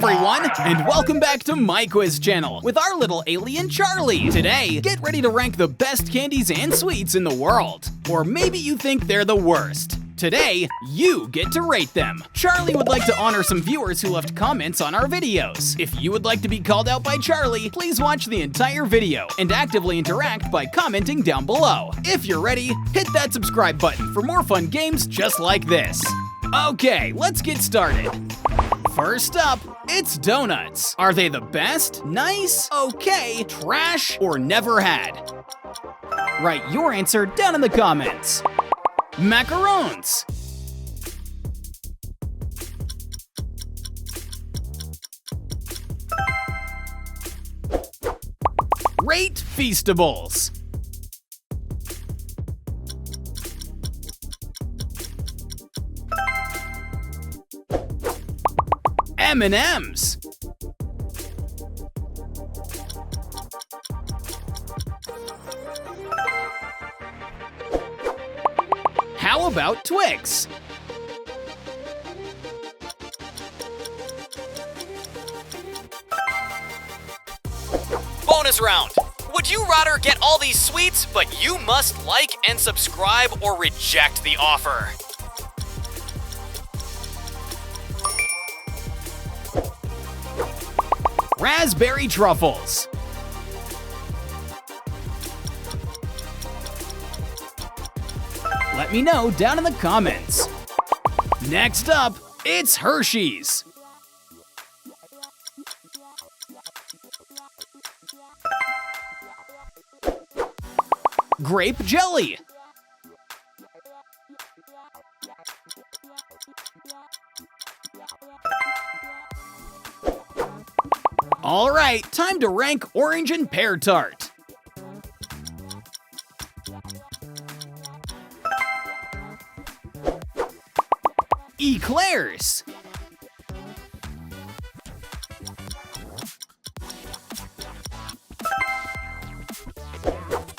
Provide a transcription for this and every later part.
everyone, and welcome back to MyQuizC channel with our little alien Charlie. Today, get ready to rank the best candies and sweets in the world. Or maybe you think they're the worst. Today, you get to rate them. Charlie would like to honor some viewers who left comments on our videos. If you would like to be called out by Charlie, please watch the entire video and actively interact by commenting down below. If you're ready, hit that subscribe button for more fun games just like this. Okay, let's get started. First up, it's donuts. Are they the best, nice, okay, trash, or never had? Write your answer down in the comments. Macarons. Rate Feastables. M&M's. How about Twix? Bonus round. Would you rather get all these sweets, but you must like and subscribe, or reject the offer? Raspberry truffles. Let me know down in the comments. Next up, it's Hershey's. Grape jelly. All right, time to rank orange and pear tart. Eclairs.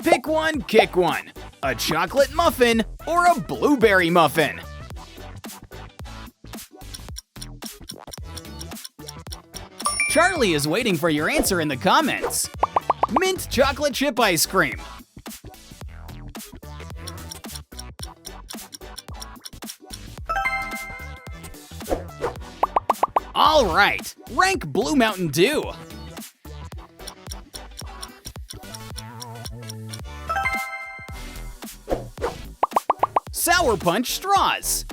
Pick one, kick one. A chocolate muffin or a blueberry muffin? Charlie is waiting for your answer in the comments. Mint chocolate chip ice cream. All right, rank Blue Mountain Dew. Sour Punch straws.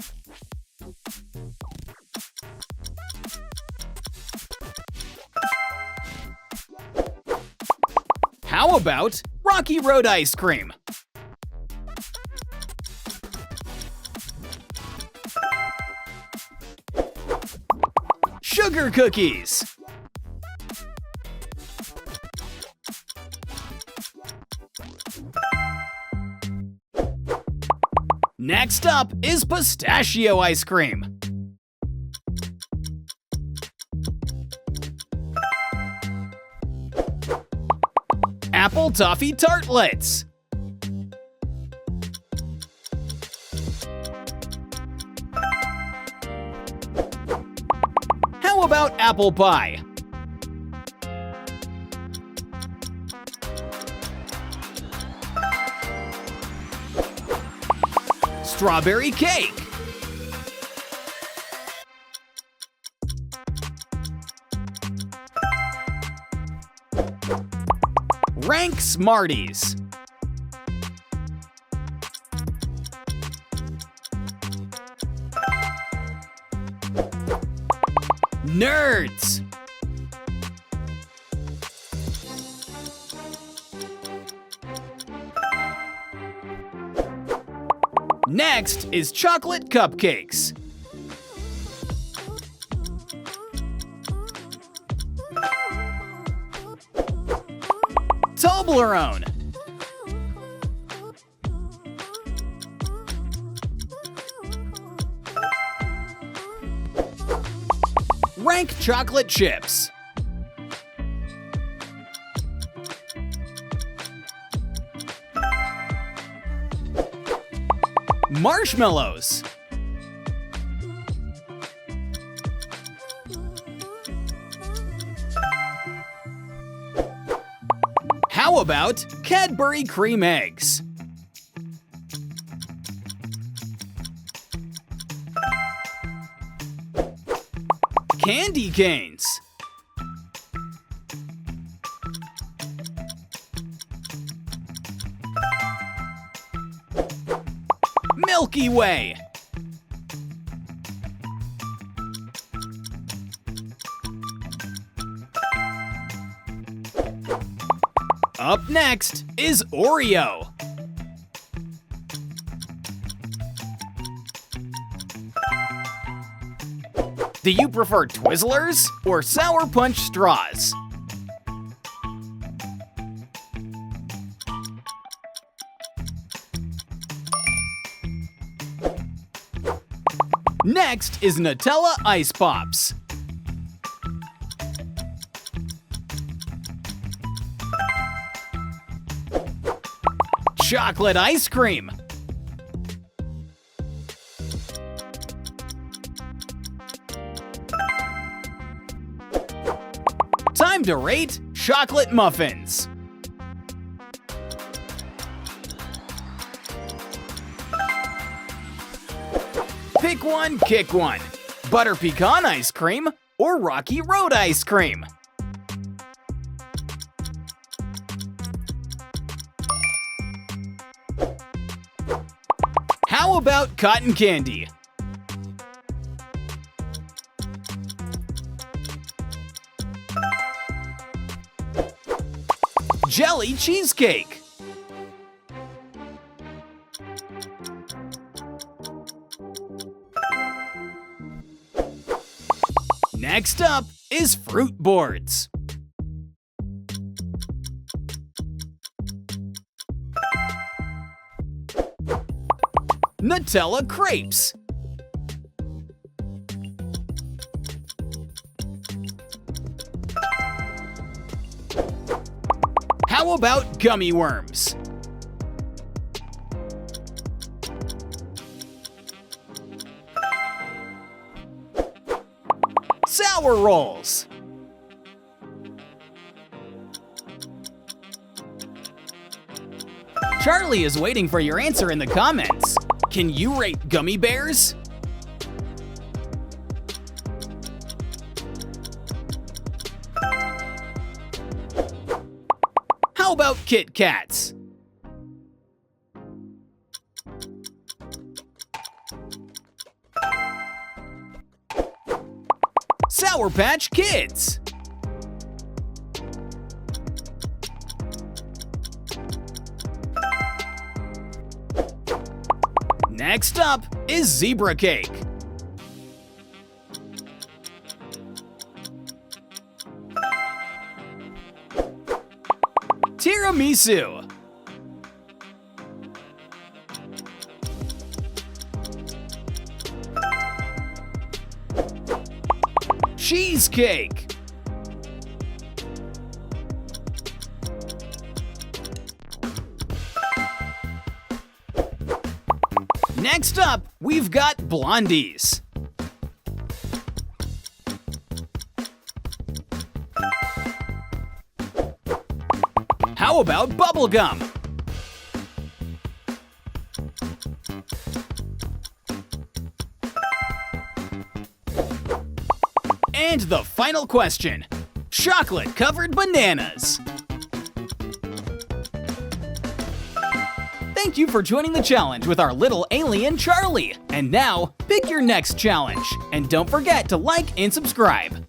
How about Rocky Road ice cream? Sugar cookies. Next up is pistachio ice cream. Apple toffee tartlets. How about apple pie? Strawberry cake. Rank Smarties. Nerds. Next is chocolate cupcakes. Toblerone. Rank chocolate chips. Marshmallows. How about Cadbury cream eggs? Candy canes. Milky Way. Up next is Oreo. Do you prefer Twizzlers or Sour Punch straws? Next is Nutella Ice Pops. Chocolate ice cream. Time to rate chocolate muffins. Pick one, kick one. Butter pecan ice cream or Rocky Road ice cream. How about cotton candy? Jelly cheesecake. Next up is fruit boards. Nutella crepes. How about gummy worms? Sour rolls. Charlie is waiting for your answer in the comments. Can you rate Gummy Bears? How about Kit Kats? Sour Patch Kids. Next up is zebra cake. Tiramisu. Cheesecake. Next up, we've got blondies. How about bubblegum? And the final question, chocolate-covered bananas. Thank you for joining the challenge with our little alien Charlie. And now, pick your next challenge. And don't forget to like and subscribe.